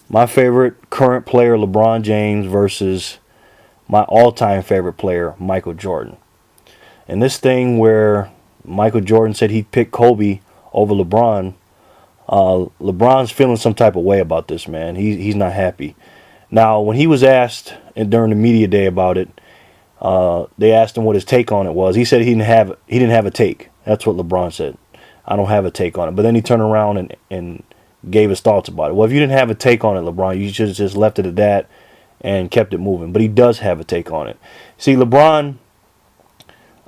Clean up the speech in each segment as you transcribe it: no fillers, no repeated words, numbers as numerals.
my favorite current player, LeBron James, versus my all-time favorite player, Michael Jordan. And this thing where Michael Jordan said he'd pick Kobe over LeBron, LeBron's feeling some type of way about this, man. He's not happy. Now, when he was asked during the media day about it, they asked him what his take on it was. He said he didn't have a take. That's what LeBron said. I don't have a take on it. But then he turned around and gave his thoughts about it. Well, if you didn't have a take on it, LeBron, you should have just left it at that and kept it moving. But he does have a take on it. See, LeBron,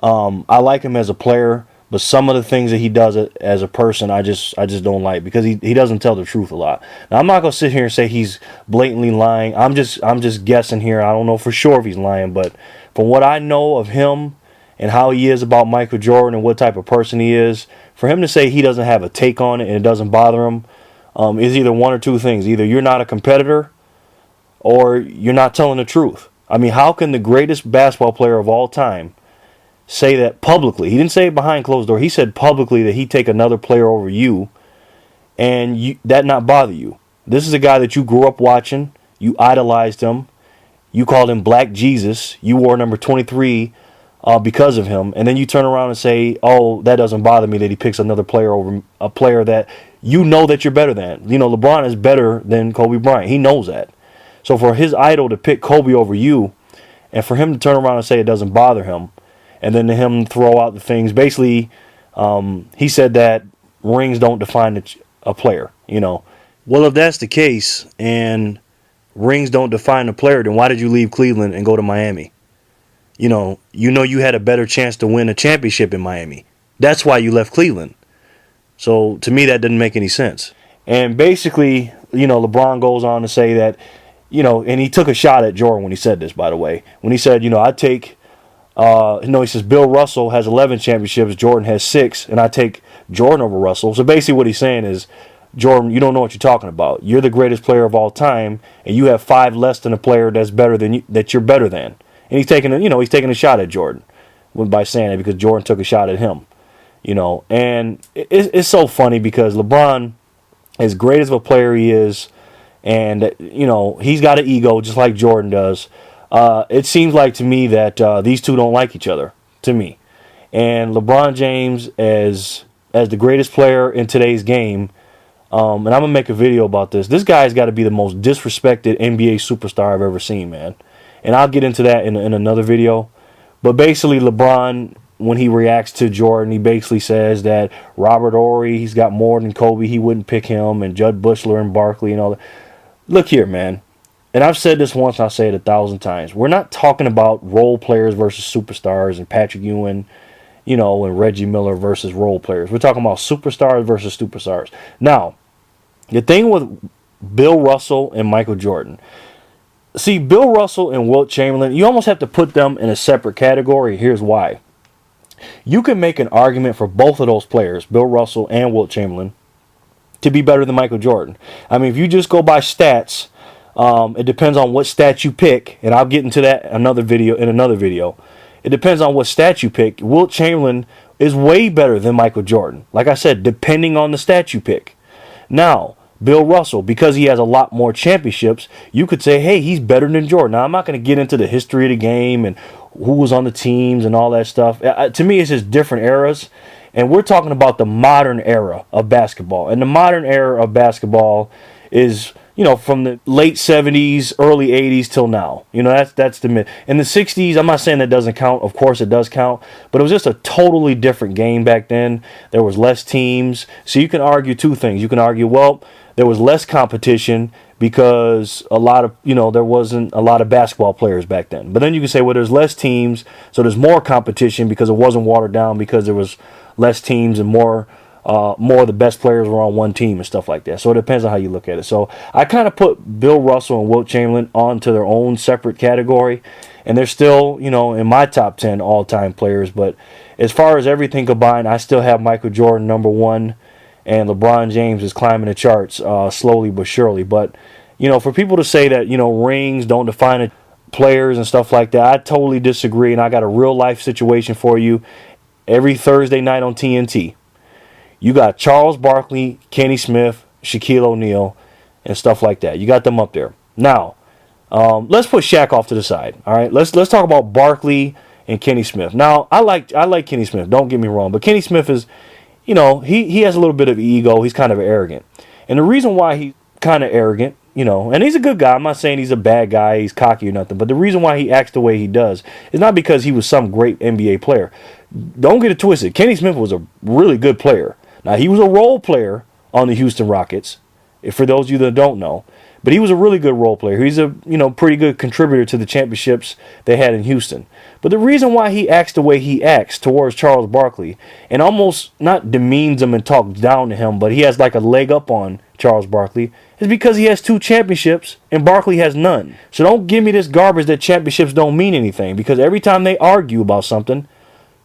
I like him as a player, but some of the things that he does as a person, I just don't like, because he doesn't tell the truth a lot. Now, I'm not gonna sit here and say he's blatantly lying. I'm just guessing here. I don't know for sure if he's lying, but from what I know of him and how he is about Michael Jordan and what type of person he is, for him to say he doesn't have a take on it and it doesn't bother him, is either one or two things. Either you're not a competitor or you're not telling the truth. I mean, how can the greatest basketball player of all time say that publicly? He didn't say it behind closed door. He said publicly that he'd take another player over you, and that not bother you. This is a guy that you grew up watching. You idolized him. You called him Black Jesus. You wore number 23 because of him. And then you turn around and say, oh, that doesn't bother me that he picks another player over a player that you know that you're better than. You know, LeBron is better than Kobe Bryant. He knows that. So for his idol to pick Kobe over you, and for him to turn around and say it doesn't bother him, and then to him throw out the things, basically, he said that rings don't define a player, you know. Well, if that's the case, and rings don't define a player, then why did you leave Cleveland and go to Miami? You know you had a better chance to win a championship in Miami. That's why you left Cleveland. So to me, that didn't make any sense. And basically, LeBron goes on to say that, and he took a shot at Jordan when he said this, by the way. When he said, I'd take, he says Bill Russell has 11 championships, Jordan has 6, and I take Jordan over Russell. So basically what he's saying is, Jordan, you don't know what you're talking about. You're the greatest player of all time, and you have 5 less than a player that's better than you, that you're better than. And he's taking a shot at Jordan by saying it, because Jordan took a shot at him. And it's so funny because LeBron, as great as of a player he is, and he's got an ego just like Jordan does. It seems like to me that these two don't like each other, to me. And LeBron James, as the greatest player in today's game, and I'm gonna make a video about this. This guy's got to be the most disrespected NBA superstar I've ever seen, man. And I'll get into that in another video. But basically, LeBron, when he reacts to Jordan, he basically says that Robert Horry, he's got more than Kobe, he wouldn't pick him, and Judd Bushler and Barkley and all that. Look here, man. And I've said this once, and I'll say it 1,000 times. We're not talking about role players versus superstars and Patrick Ewing, and Reggie Miller versus role players. We're talking about superstars versus superstars. Now, the thing with Bill Russell and Michael Jordan. See, Bill Russell and Wilt Chamberlain, you almost have to put them in a separate category. Here's why. You can make an argument for both of those players, Bill Russell and Wilt Chamberlain, to be better than Michael Jordan. I mean, if you just go by stats, it depends on what stats you pick, and I'll get into that in another video. It depends on what stats you pick. Wilt Chamberlain is way better than Michael Jordan. Like I said, depending on the stats you pick. Now, Bill Russell, because he has a lot more championships, you could say, hey, he's better than Jordan. Now, I'm not going to get into the history of the game and who was on the teams and all that stuff. To me, it's just different eras. And we're talking about the modern era of basketball. And the modern era of basketball is, from the late 70s, early 80s till now. That's the mid. In the 60s, I'm not saying that doesn't count. Of course, it does count. But it was just a totally different game back then. There was less teams. So you can argue two things. You can argue, well, there was less competition because there wasn't a lot of basketball players back then. But then you can say, well, there's less teams, so there's more competition because it wasn't watered down because there was less teams and more of the best players were on one team and stuff like that. So it depends on how you look at it. So I kind of put Bill Russell and Wilt Chamberlain onto their own separate category, and they're still, in my top 10 all-time players. But as far as everything combined, I still have Michael Jordan number 1. And LeBron James is climbing the charts slowly but surely. But, for people to say that, rings don't define players and stuff like that, I totally disagree. And I got a real-life situation for you every Thursday night on TNT. You got Charles Barkley, Kenny Smith, Shaquille O'Neal, and stuff like that. You got them up there. Now, let's put Shaq off to the side. All right, let's talk about Barkley and Kenny Smith. Now, I like Kenny Smith. Don't get me wrong, but Kenny Smith is, he has a little bit of ego. He's kind of arrogant, and the reason why he's kind of arrogant, and he's a good guy. I'm not saying he's a bad guy. He's cocky or nothing. But the reason why he acts the way he does is not because he was some great NBA player. Don't get it twisted. Kenny Smith was a really good player. Now, he was a role player on the Houston Rockets, for those of you that don't know. But he was a really good role player. He's a pretty good contributor to the championships they had in Houston. But the reason why he acts the way he acts towards Charles Barkley and almost not demeans him and talks down to him, but he has like a leg up on Charles Barkley, is because he has 2 championships and Barkley has none. So don't give me this garbage that championships don't mean anything, because every time they argue about something,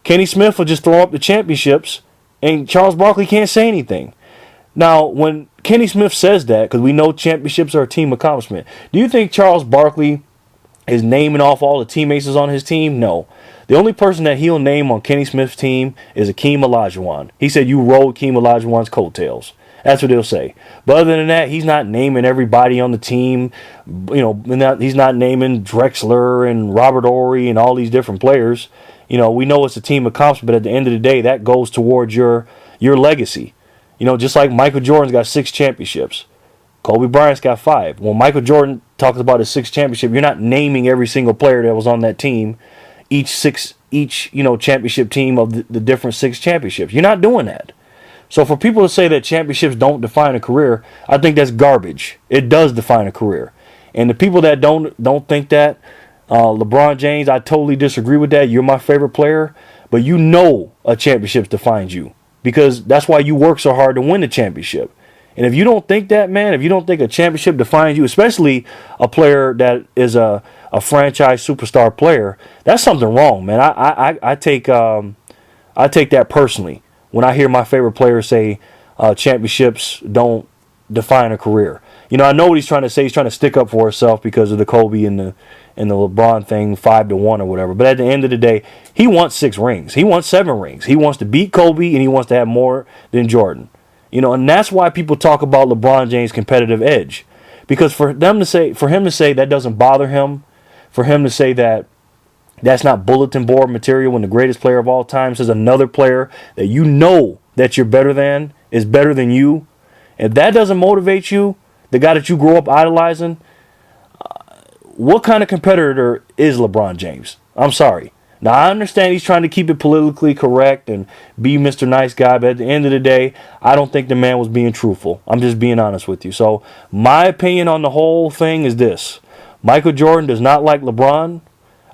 Kenny Smith will just throw up the championships and Charles Barkley can't say anything. Now, when Kenny Smith says that, because we know championships are a team accomplishment, do you think Charles Barkley is naming off all the teammates on his team? No. The only person that he'll name on Kenny Smith's team is Akeem Olajuwon. He said, you rode Akeem Olajuwon's coattails. That's what he'll say. But other than that, he's not naming everybody on the team. He's not naming Drexler and Robert Horry and all these different players. We know it's a team accomplishment, but at the end of the day, that goes towards your legacy. Just like Michael Jordan's got 6 championships. Kobe Bryant's got 5. When Michael Jordan talks about his 6th championship, you're not naming every single player that was on that team, each championship team of the different 6 championships. You're not doing that. So for people to say that championships don't define a career, I think that's garbage. It does define a career. And the people that don't think that, LeBron James, I totally disagree with that. You're my favorite player, but a championship defines you, because that's why you work so hard to win the championship. And if you don't think that, man, if you don't think a championship defines you, especially a player that is a franchise superstar player, that's something wrong, man. I take that personally when I hear my favorite player say championships don't define a career. I know what he's trying to say. He's trying to stick up for himself because of the Kobe and the LeBron thing, 5-1 or whatever. But at the end of the day, he wants 6 rings. He wants 7 rings. He wants to beat Kobe, and he wants to have more than Jordan. And that's why people talk about LeBron James' competitive edge. Because for him to say that doesn't bother him, for him to say that that's not bulletin board material when the greatest player of all time says another player that that you're better than is better than you, if that doesn't motivate you, the guy that you grew up idolizing, what kind of competitor is LeBron James? I'm sorry. Now, I understand he's trying to keep it politically correct and be Mr. Nice Guy, but at the end of the day, I don't think the man was being truthful. I'm just being honest with you. So, my opinion on the whole thing is this. Michael Jordan does not like LeBron.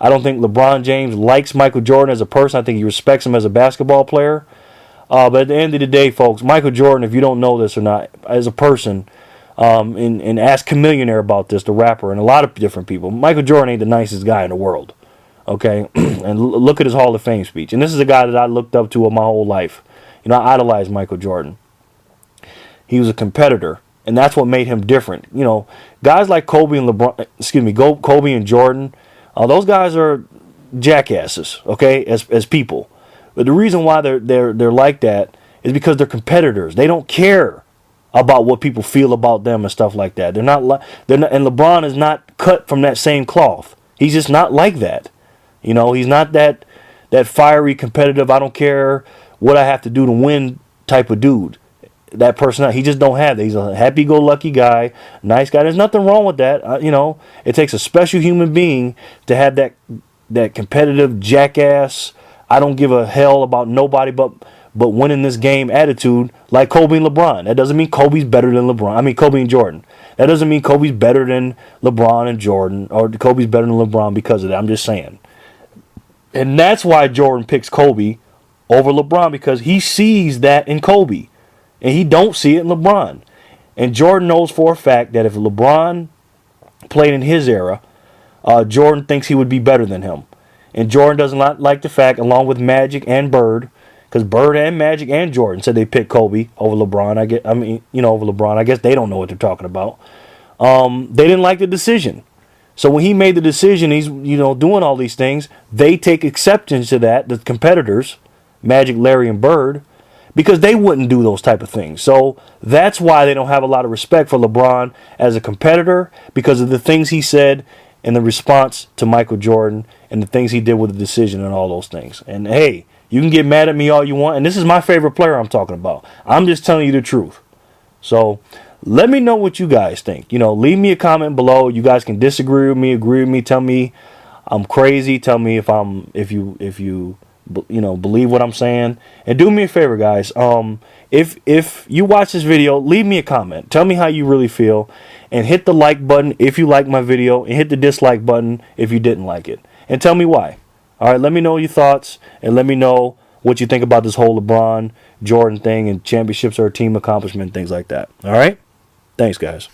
I don't think LeBron James likes Michael Jordan as a person. I think he respects him as a basketball player. But at the end of the day, folks, Michael Jordan, if you don't know this or not, as a person, and ask Chameleonaire about this, the rapper, and a lot of different people, Michael Jordan ain't the nicest guy in the world. Okay? And look at his Hall of Fame speech. And this is a guy that I looked up to my whole life. I idolized Michael Jordan. He was a competitor, and that's what made him different. Guys like Kobe and Jordan, those guys are jackasses, okay, as people. But the reason why they're like that is because they're competitors. They don't care about what people feel about them and stuff like that. And LeBron is not cut from that same cloth. He's just not like that. He's not that fiery, competitive, I don't care what I have to do to win type of dude. That person, he just don't have that. He's a happy-go-lucky guy, nice guy. There's nothing wrong with that. It takes a special human being to have that competitive jackass, I don't give a hell about nobody but winning this game attitude like Kobe and LeBron. That doesn't mean Kobe's better than LeBron. I mean Kobe and Jordan. That doesn't mean Kobe's better than LeBron and Jordan, or Kobe's better than LeBron because of that. I'm just saying. And that's why Jordan picks Kobe over LeBron, because he sees that in Kobe. And he don't see it in LeBron. And Jordan knows for a fact that if LeBron played in his era, Jordan thinks he would be better than him. And Jordan does not like the fact, along with Magic and Bird, because Bird and Magic and Jordan said they picked Kobe over LeBron. Over LeBron. I guess they don't know what they're talking about. They didn't like the decision. So when he made the decision, he's doing all these things. They take exception to that. The competitors, Magic, Larry, and Bird, because they wouldn't do those type of things. So that's why they don't have a lot of respect for LeBron as a competitor, because of the things he said in the response to Michael Jordan and the things he did with the decision and all those things. And hey, you can get mad at me all you want, and this is my favorite player I'm talking about. I'm just telling you the truth. So let me know what you guys think. Leave me a comment below. You guys can disagree with me, agree with me, tell me I'm crazy, tell me if you believe what I'm saying. And do me a favor, guys. If you watch this video, leave me a comment. Tell me how you really feel, and hit the like button if you like my video, and hit the dislike button if you didn't like it, and tell me why. All right, let me know your thoughts, and let me know what you think about this whole LeBron Jordan thing, and championships are a team accomplishment, things like that. All right, thanks, guys.